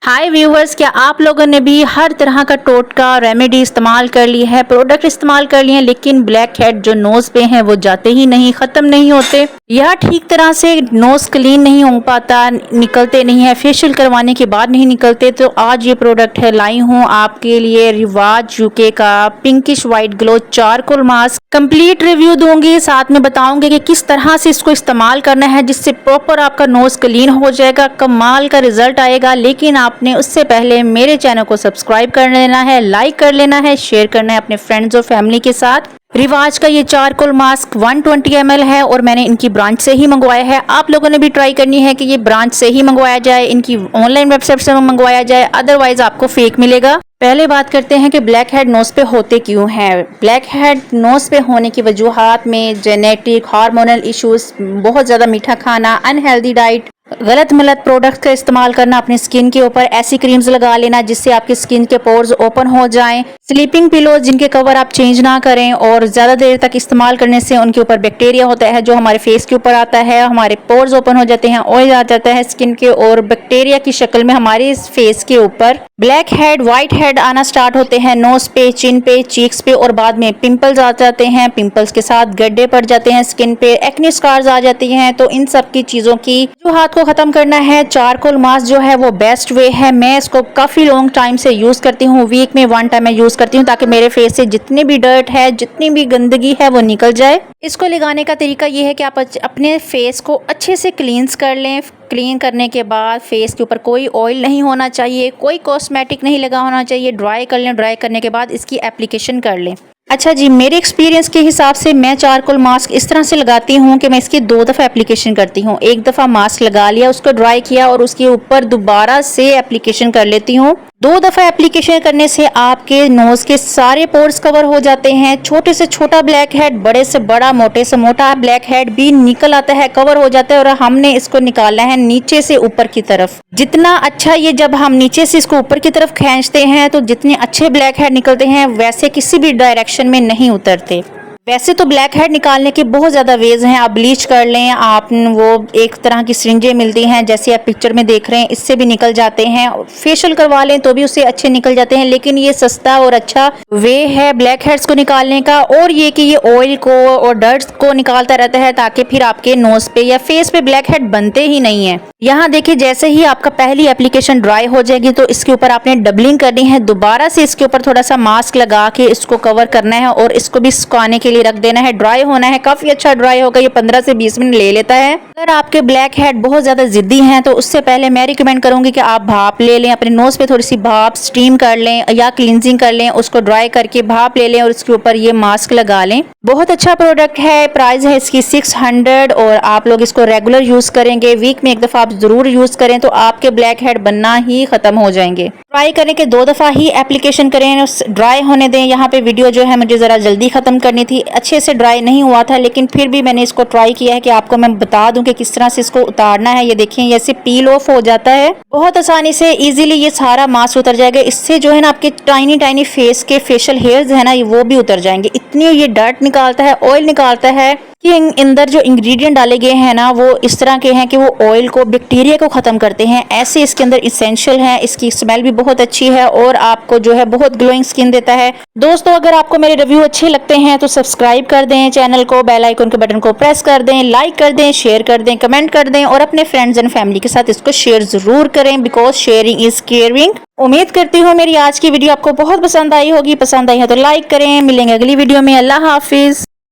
हाय viewers, क्या आप लोगों ने भी हर तरह का टोटका रेमेडी इस्तेमाल कर ली है, प्रोडक्ट इस्तेमाल कर लिए हैं, लेकिन ब्लैक हेड जो नोज पे हैं वो जाते ही नहीं, खत्म नहीं होते या ठीक तरह से नोज क्लीन नहीं हो पाता, निकलते नहीं है, फेशियल करवाने के बाद नहीं निकलते? तो आज ये प्रोडक्ट है लाई हूँ आपके लिए, रिवाज यूके का pinkish white glow charcoal mask. Complete review दूंगी, साथ में बताऊंगी कि किस तरह से इसको इस्तेमाल करना है जिससे प्रॉपर आपका नोज क्लीन हो जाएगा, कमाल का रिजल्ट आएगा। लेकिन आपने उससे पहले मेरे चैनल को सब्सक्राइब कर लेना है, लाइक कर लेना है, शेयर करना है अपने फ्रेंड्स और फैमिली के साथ। रिवाज का ये चारकोल मास्क 120 ml है और मैंने इनकी ब्रांच से ही मंगवाया है। आप लोगों ने भी ट्राई करनी है कि ये ब्रांच से ही मंगवाया जाए, इनकी ऑनलाइन वेबसाइट से मंगवाया जाए, अदरवाइज आपको फेक मिलेगा। पहले बात करते हैं कि ब्लैक हेड नोज पे होते क्यों हैं। ब्लैक हेड नोज पे होने की वजूहात में जेनेटिक, हार्मोनल इश्यूज, बहुत ज़्यादा मीठा खाना, अनहेल्दी डाइट, गलत मलत प्रोडक्ट का इस्तेमाल करना अपनी स्किन के ऊपर, ऐसी क्रीम्स लगा लेना जिससे आपकी स्किन के पोर्स ओपन हो जाएं, स्लीपिंग पिलोज जिनके कवर आप चेंज ना करें और ज़्यादा देर तक इस्तेमाल करने से उनके ऊपर बैक्टीरिया होता है जो हमारे फेस के ऊपर आता है, हमारे पोर्स ओपन हो जाते हैं, ऑयल आ जाता है स्किन के और बैक्टीरिया की शक्ल में हमारे फेस के ऊपर ब्लैक हेड, व्हाइट हेड आना स्टार्ट होते हैं नोज पे, चिन पे, चीक्स पे और बाद में पिंपल्स आ जाते हैं। पिंपल्स के साथ गड्ढे पड़ जाते हैं स्किन पे, एक्ने स्कार्स आ जाती हैं। तो इन सब की चीज़ों की जो हाथ को खत्म करना है, चारकोल मास्क जो है वो बेस्ट वे है। मैं इसको काफ़ी लॉन्ग टाइम से यूज़ करती हूँ, वीक में 1 टाइम मैं यूज़ करती हूँ ताकि मेरे फेस से जितनी भी डर्ट है, जितनी भी गंदगी है वो निकल जाए। इसको लगाने का तरीका ये है कि आप अपने फेस को अच्छे से क्लींस कर लें। क्लीन करने के बाद फेस के ऊपर कोई ऑयल नहीं होना चाहिए, कोई कॉस्मेटिक नहीं लगा होना चाहिए। ड्राई कर लें, ड्राई करने के बाद इसकी एप्लीकेशन कर लें। अच्छा जी, मेरे एक्सपीरियंस के हिसाब से मैं चारकोल मास्क इस तरह से लगाती हूँ कि मैं इसकी 2 दफ़ा एप्लीकेशन करती हूँ। एक दफ़ा मास्क लगा लिया, उसको ड्राई किया और उसके ऊपर दोबारा से एप्लीकेशन कर लेती हूँ। 2 दफ़ा एप्लीकेशन करने से आपके नोज के सारे पोर्स कवर हो जाते हैं। छोटे से छोटा ब्लैक हेड, बड़े से बड़ा, मोटे से मोटा ब्लैक हेड भी निकल आता है, कवर हो जाता है। और हमने इसको निकालना है नीचे से ऊपर की तरफ। जितना अच्छा ये, जब हम नीचे से इसको ऊपर की तरफ खींचते हैं तो जितने अच्छे ब्लैक हेड निकलते हैं वैसे किसी भी डायरेक्शन में नहीं उतरते। वैसे तो ब्लैक हेड निकालने के बहुत ज़्यादा वेज हैं। आप ब्लीच कर लें, आप वो एक तरह की सिरिंजें मिलती हैं जैसे आप पिक्चर में देख रहे हैं, इससे भी निकल जाते हैं। फेशियल करवा लें तो भी उससे अच्छे निकल जाते हैं। लेकिन ये सस्ता और अच्छा वे है ब्लैक हेड्स को निकालने का, और ये कि ये ऑयल को और डर्ट्स को निकालता रहता है ताकि फिर आपके नोज पे या फेस पे ब्लैक हेड बनते ही नहीं है। यहाँ देखिए, जैसे ही आपका पहली एप्लीकेशन ड्राई हो जाएगी तो इसके ऊपर आपने डबलिंग करनी है। दोबारा से इसके ऊपर थोड़ा सा मास्क लगा के इसको कवर करना है और इसको भी सुखाने के लिए रख देना है, ड्राई होना है। काफी अच्छा ड्राई होगा, ये 15 से 20 मिनट ले लेता है। अगर आपके ब्लैक हेड बहुत ज्यादा जिद्दी हैं तो उससे पहले मैं रिकमेंड करूंगी कि आप भाप ले लें, अपने नोज पे थोड़ी सी भाप स्टीम कर लें या क्लींजिंग कर लें, उसको ड्राई करके भाप ले लें और उसके ऊपर ये मास्क लगा लें। बहुत अच्छा प्रोडक्ट है। प्राइस है इसकी 600 और आप लोग इसको रेगुलर यूज करेंगे, वीक में 1 दफा आप जरूर यूज करें तो आपके ब्लैक हेड बनना ही खत्म हो जाएंगे। ट्राई करें कि 2 दफा ही एप्लीकेशन करें, ड्राई होने दें। यहाँ पे वीडियो जो है मुझे जरा जल्दी खत्म करनी थी, अच्छे से ड्राई नहीं हुआ था, लेकिन फिर भी मैंने इसको ट्राई किया है कि आपको मैं बता दूं कि किस तरह से इसको उतारना है। ये देखें, ये ऐसे पील ऑफ हो जाता है बहुत आसानी से, इजीली ये सारा मास्क उतर जाएगा। इससे जो है ना आपके टाइनी टाइनी फेस के फेशियल हेयर्स है ना, वो भी उतर जाएंगे। इतनी ये डर्ट निकालता है, ऑयल निकालता है कि अंदर जो इंग्रेडिएंट डाले गए हैं ना वो इस तरह के हैं कि वो ऑयल को, बैक्टीरिया को खत्म करते हैं। ऐसे इसके अंदर इसेंशियल है। इसकी स्मेल भी बहुत अच्छी है और आपको जो है बहुत ग्लोइंग स्किन देता है। दोस्तों, अगर आपको मेरे रिव्यू अच्छे लगते हैं तो सब्सक्राइब कर दें चैनल को, बेल आइकन के बटन को प्रेस कर दें, लाइक कर दें, शेयर कर दें, कमेंट कर दें और अपने फ्रेंड्स एंड फैमिली के साथ इसको शेयर जरूर करें, बिकॉज शेयरिंग इज केयरिंग। उम्मीद करती हूँ मेरी आज की वीडियो आपको बहुत पसंद आई होगी। पसंद आई है तो लाइक करें। मिलेंगे अगली वीडियो में। अल्लाह हाफिज।